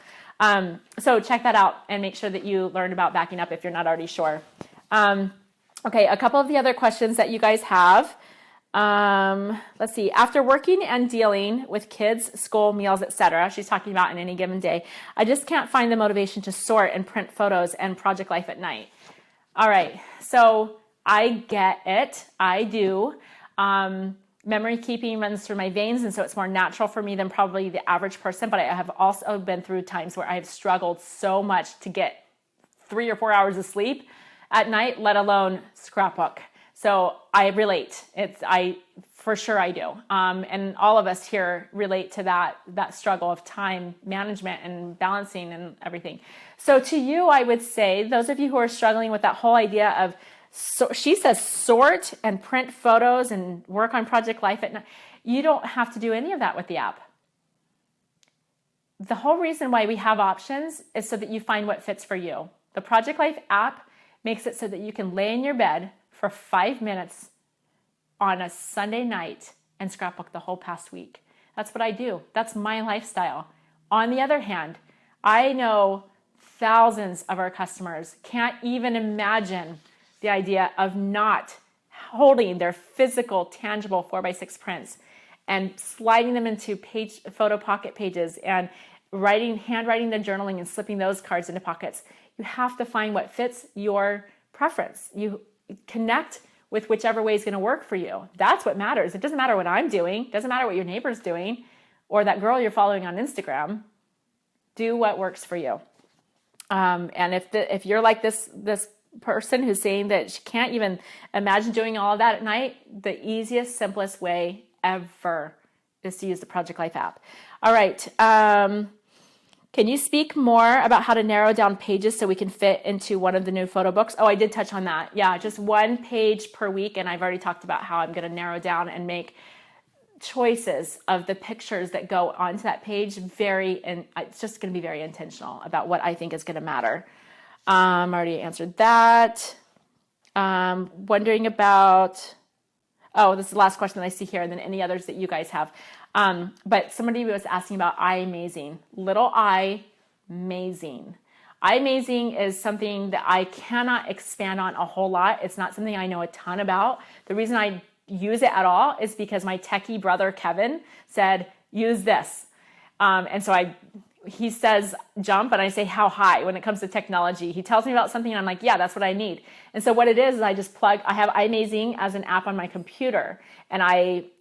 Speaker 1: So check that out and make sure that you learn about backing up if you're not already sure. Okay, a couple of the other questions that you guys have. Let's see. After working and dealing with kids, school, meals, etc., she's talking about in any given day, I just can't find the motivation to sort and print photos and Project Life at night. All right, so I get it. I do. Memory keeping runs through my veins, and so it's more natural for me than probably the average person, but I have also been through times where I've struggled so much to get 3 or 4 hours of sleep at night, let alone scrapbook. So I relate. For sure I do. And all of us here relate to that struggle of time management and balancing and everything. So to you, I would say, those of you who are struggling with that whole idea of, she says sort and print photos and work on Project Life at night. You don't have to do any of that with the app. The whole reason why we have options is so that you find what fits for you. The Project Life app makes it so that you can lay in your bed for 5 minutes on a Sunday night and scrapbook the whole past week. That's what I do. That's my lifestyle. On the other hand, I know thousands of our customers can't even imagine the idea of not holding their physical, tangible 4x6 prints and sliding them into photo pocket pages and handwriting the journaling and slipping those cards into pockets. You have to find what fits your preference. You connect with whichever way is going to work for you. That's what matters. It doesn't matter what I'm doing. It doesn't matter what your neighbor's doing or that girl you're following on Instagram. Do what works for you. And if you're like this person who's saying that she can't even imagine doing all of that at night, the easiest, simplest way ever is to use the Project Life app. All right. Can you speak more about how to narrow down pages so we can fit into one of the new photo books? Oh, I did touch on that. Yeah, just 1 page per week. And I've already talked about how I'm going to narrow down and make choices of the pictures that go onto that page it's just going to be very intentional about what I think is going to matter. I already answered that. Wondering about, this is the last question that I see here, and then any others that you guys have. But somebody was asking about iMazing. Little iMazing. iMazing is something that I cannot expand on a whole lot. It's not something I know a ton about. The reason I use it at all is because my techie brother, Kevin, said, use this. And so he says jump and I say how high when it comes to technology. He tells me about something and I'm like, yeah, that's what I need. And so what it is I just I have iMazing as an app on my computer. And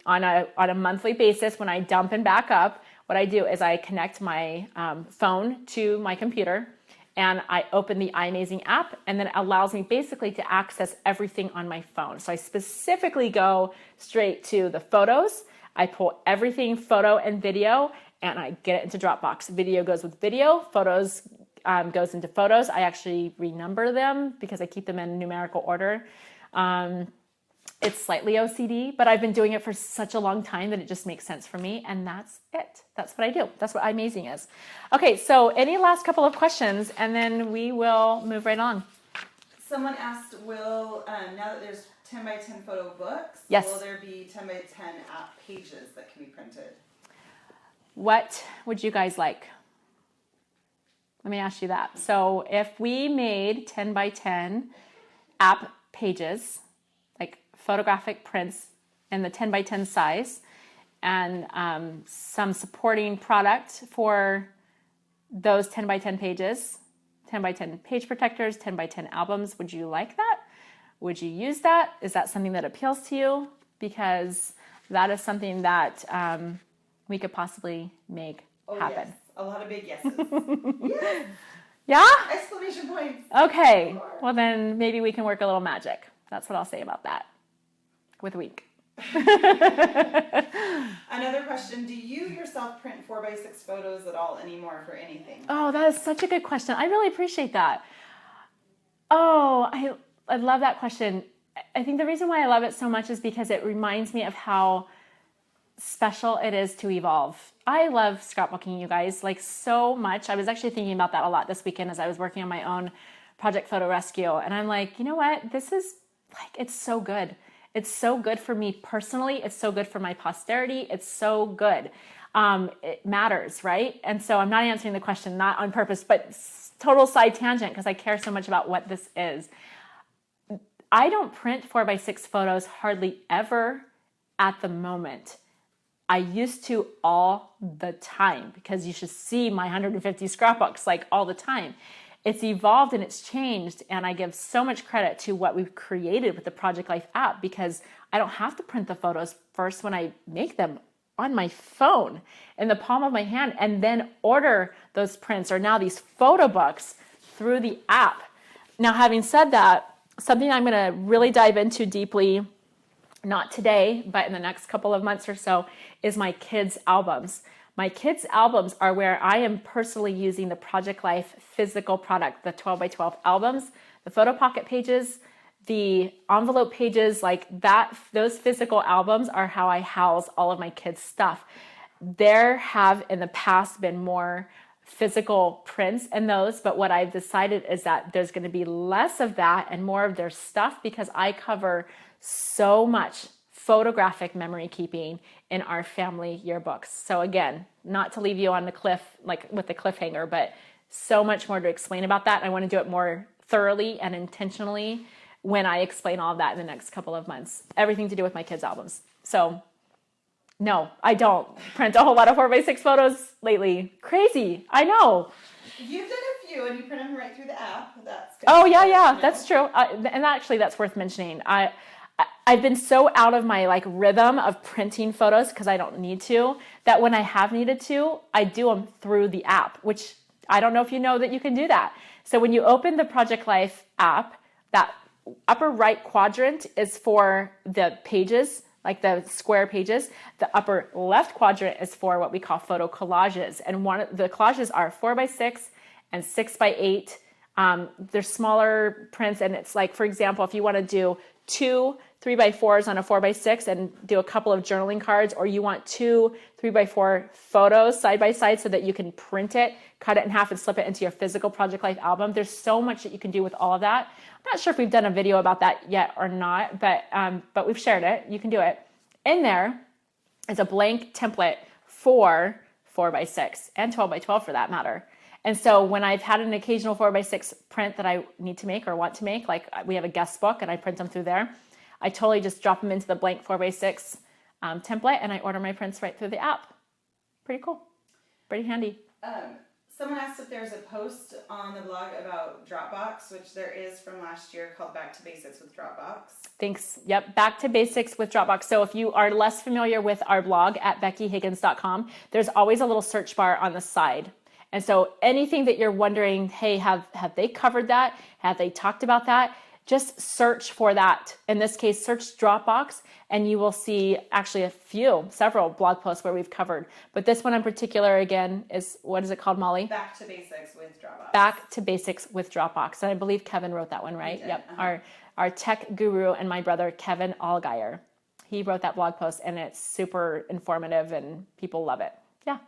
Speaker 1: on a monthly basis, when I dump and back up, what I do is I connect my phone to my computer and I open the iAmazing app, and then it allows me basically to access everything on my phone. So I specifically go straight to the photos. I pull everything photo and video, and I get it into Dropbox. Video goes with video, photos goes into photos. I actually renumber them because I keep them in numerical order. It's slightly OCD, but I've been doing it for such a long time that it just makes sense for me, and that's it. That's what I do. That's what iAmazing is. Okay, so any last couple of questions, and then we will move right on.
Speaker 2: Someone asked, will, now that there's 10 by 10 photo books,
Speaker 1: yes,
Speaker 2: will there be 10 by 10 app pages that can be printed?
Speaker 1: What would you guys like? Let me ask you that. So if we made 10 by 10 app pages, like photographic prints in the 10 by 10 size, and some supporting product for those 10 by 10 pages, 10 by 10 page protectors, 10 by 10 albums, would you like that? Would you use that? Is that something that appeals to you? Because that is something that we could possibly make happen.
Speaker 2: Yes. A lot of big yeses. Yes.
Speaker 1: Yeah?
Speaker 2: Exclamation points.
Speaker 1: Okay. Well, then maybe we can work a little magic. That's what I'll say about that. With a wink.
Speaker 2: Another question. Do you yourself print 4x6 photos at all anymore for anything?
Speaker 1: Oh, that is such a good question. I really appreciate that. Oh, I love that question. I think the reason why I love it so much is because it reminds me of how special it is to evolve. I love scrapbooking, you guys, like so much. I was actually thinking about that a lot this weekend as I was working on my own project photo rescue. And I'm like, you know what? This is like, it's so good. It's so good for me personally. It's so good for my posterity. It's so good. It matters, right? And so I'm not answering the question, not on purpose, but total side tangent because I care so much about what this is. I don't print 4x6 photos hardly ever at the moment. I used to all the time because you should see my 150 scrapbooks like all the time. It's evolved and it's changed, and I give so much credit to what we've created with the Project Life app because I don't have to print the photos first when I make them on my phone in the palm of my hand and then order those prints or now these photo books through the app. Now, having said that, something I'm going to really dive into deeply, not today, but in the next couple of months or so, is my kids' albums. My kids' albums are where I am personally using the Project Life physical product, the 12 by 12 albums, the photo pocket pages, the envelope pages, like that. Those physical albums are how I house all of my kids' stuff. There have in the past been more physical prints in those, but what I've decided is that there's going to be less of that and more of their stuff because I cover so much photographic memory keeping in our family yearbooks. So again, not to leave you on the cliff, like with the cliffhanger, but so much more to explain about that. I want to do it more thoroughly and intentionally when I explain all of that in the next couple of months. Everything to do with my kids' albums. So no, I don't print a whole lot of 4x6 photos lately. Crazy. I know.
Speaker 2: You've done a few and you print them right through the app. That's good.
Speaker 1: Oh yeah, that's true. And actually that's worth mentioning. I've been so out of my like rhythm of printing photos because I don't need to, that when I have needed to, I do them through the app, which I don't know if you know that you can do that. So when you open the Project Life app, that upper right quadrant is for the pages, like the square pages. The upper left quadrant is for what we call photo collages. And one of the collages are 4x6 and 6x8. They're smaller prints, and it's like, for example, if you want to do 2 3x4s on a 4x6 and do a couple of journaling cards, or you want 2 3x4 photos side by side so that you can print it, cut it in half and slip it into your physical Project Life album. There's so much that you can do with all of that. I'm not sure if we've done a video about that yet or not, but we've shared it. You can do it. In there is a blank template for 4x6 and 12x12 for that matter. And so when I've had an occasional 4x6 print that I need to make or want to make, like we have a guest book and I print them through there, I totally just drop them into the blank 4x6 template and I order my prints right through the app. Pretty cool. Pretty handy.
Speaker 2: Someone asked if there's a post on the blog about Dropbox, which there is from last year, called Back to Basics with Dropbox.
Speaker 1: Thanks. Yep. Back to Basics with Dropbox. So if you are less familiar with our blog at beckyhiggins.com, there's always a little search bar on the side. And so anything that you're wondering, hey, have they covered that? Have they talked about that? Just search for that. In this case, search Dropbox, and you will see actually several blog posts where we've covered. But this one in particular, again, is, what is it called, Molly?
Speaker 2: Back to Basics with Dropbox.
Speaker 1: Back to Basics with Dropbox. And I believe Kevin wrote that one, right? Yep. Our tech guru and my brother, Kevin Allgaier. He wrote that blog post, and it's super informative, and people love it. Yeah.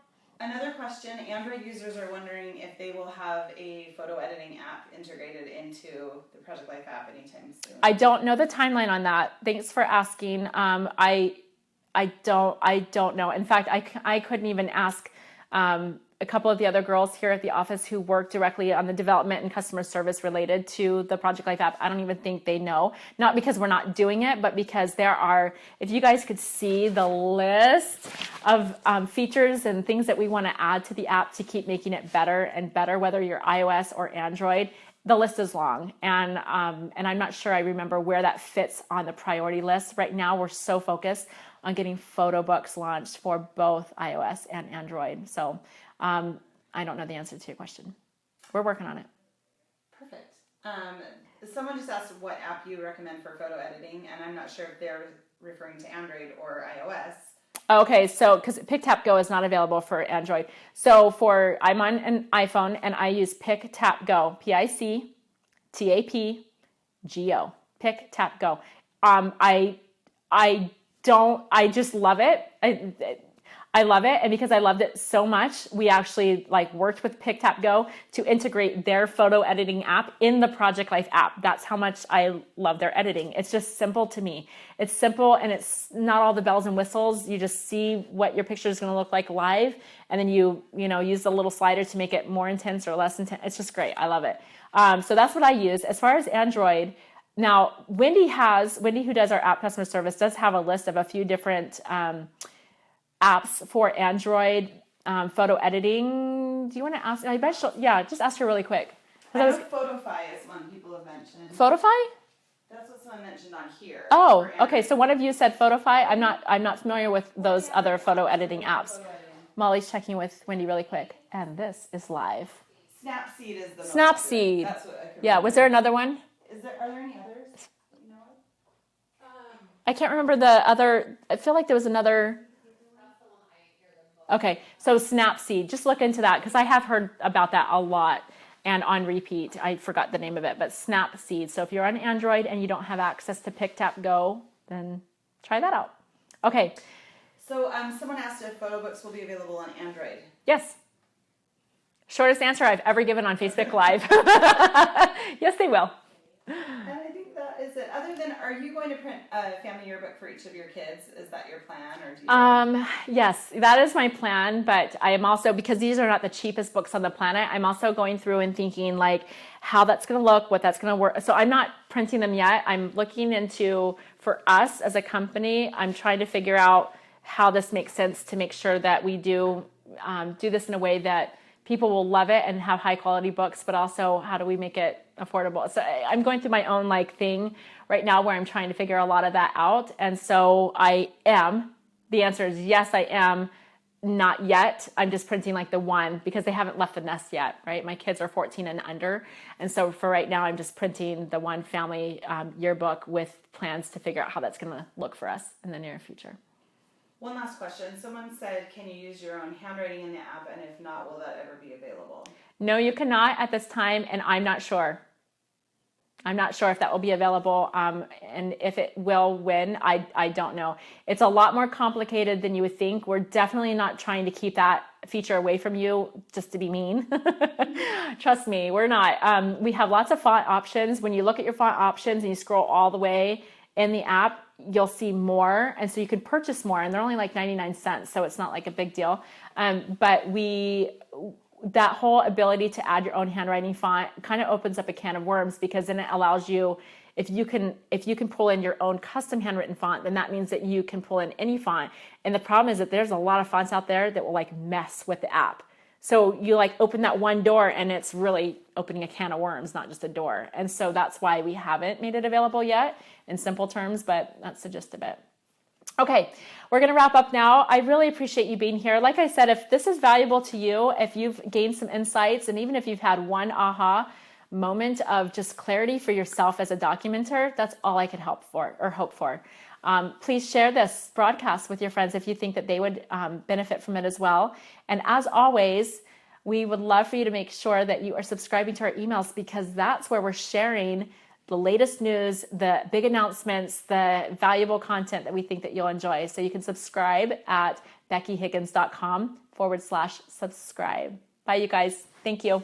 Speaker 2: Another question, Android users are wondering if they will have a photo editing app integrated into the Project Life app anytime soon.
Speaker 1: I don't know the timeline on that. Thanks for asking. I don't know. In fact, I couldn't even ask a couple of the other girls here at the office who work directly on the development and customer service related to the Project Life app. I don't even think they know. Not because we're not doing it, but because there are, if you guys could see the list of features and things that we want to add to the app to keep making it better and better, whether you're iOS or Android, the list is long. And I'm not sure I remember where that fits on the priority list. Right now, we're so focused on getting photo books launched for both iOS and Android. So I don't know the answer to your question. We're working on it.
Speaker 2: Perfect. Someone just asked what app you recommend for photo editing, and I'm not sure if they're referring to Android or iOS.
Speaker 1: Okay, so because PicTapGo is not available for Android. So I'm on an iPhone, and I use PicTapGo, PicTapGo, PicTapGo. I just love it. I love it, and because I loved it so much, we actually worked with PicTapGo to integrate their photo editing app in the Project Life app. That's how much I love their editing. It's just simple to me. It's simple, and it's not all the bells and whistles. You just see what your picture is going to look like live, and then you use the little slider to make it more intense or less intense. It's just great. I love it. So that's what I use. As far as Android, now Wendy, who does our app customer service, does have a list of a few different apps for Android photo editing. Do you want to ask? I bet just ask her really quick.
Speaker 2: I know Photofy is one people have mentioned.
Speaker 1: Photofy?
Speaker 2: That's what someone mentioned on here.
Speaker 1: Oh, okay. So one of you said Photofy. I'm not familiar with those other photo editing apps. Molly's checking with Wendy really quick, and this is live.
Speaker 2: Snapseed is the most
Speaker 1: Snapseed.
Speaker 2: That's what I could
Speaker 1: remember. Was there another one?
Speaker 2: Are there any others? You know what?
Speaker 1: I can't remember the other. I feel like there was another. Okay, so Snapseed, just look into that because I have heard about that a lot and on repeat. I forgot the name of it, but Snapseed. So if you're on Android and you don't have access to PicTapGo, then try that out. Okay.
Speaker 2: So someone asked if photo books will be available on Android.
Speaker 1: Yes. Shortest answer I've ever given on Facebook Live. Yes, they will.
Speaker 2: And I think that is it. Other than, are you going to print a family yearbook for each of your kids? Is that your plan, or do you?
Speaker 1: Yes, that is my plan. But I am also, because these are not the cheapest books on the planet, I'm also going through and thinking how that's going to look, what that's going to work. So I'm not printing them yet. I'm looking into, for us as a company, I'm trying to figure out how this makes sense to make sure that we do this in a way that people will love it and have high quality books, but also how do we make it affordable? So I'm going through my own thing right now where I'm trying to figure a lot of that out. And so the answer is yes, I am. Not yet. I'm just printing the one because they haven't left the nest yet, right? My kids are 14 and under. And so for right now, I'm just printing the one family yearbook with plans to figure out how that's going to look for us in the near future.
Speaker 2: One last question. Someone said, can you use your own handwriting in the app? And if not, will that ever be available?
Speaker 1: No, you cannot at this time, and I'm not sure. I'm not sure if that will be available, and if it will when, I don't know. It's a lot more complicated than you would think. We're definitely not trying to keep that feature away from you just to be mean. Trust me, we're not. We have lots of font options. When you look at your font options and you scroll all the way in the app, you'll see more, and so you can purchase more, and they're only 99 cents, so it's not a big deal. But that whole ability to add your own handwriting font kind of opens up a can of worms, because then it allows you, if you can pull in your own custom handwritten font, then that means that you can pull in any font. And the problem is that there's a lot of fonts out there that will mess with the app. So you open that one door and it's really opening a can of worms, not just a door. And so that's why we haven't made it available yet in simple terms, but that's the gist of it. Okay, we're going to wrap up now. I really appreciate you being here. Like I said, if this is valuable to you, if you've gained some insights, and even if you've had one aha moment of just clarity for yourself as a documenter, that's all I could hope for. Please share this broadcast with your friends if you think that they would benefit from it as well. And as always, we would love for you to make sure that you are subscribing to our emails, because that's where we're sharing the latest news, the big announcements, the valuable content that we think that you'll enjoy. So you can subscribe at beckyhiggins.com/subscribe. Bye, you guys. Thank you.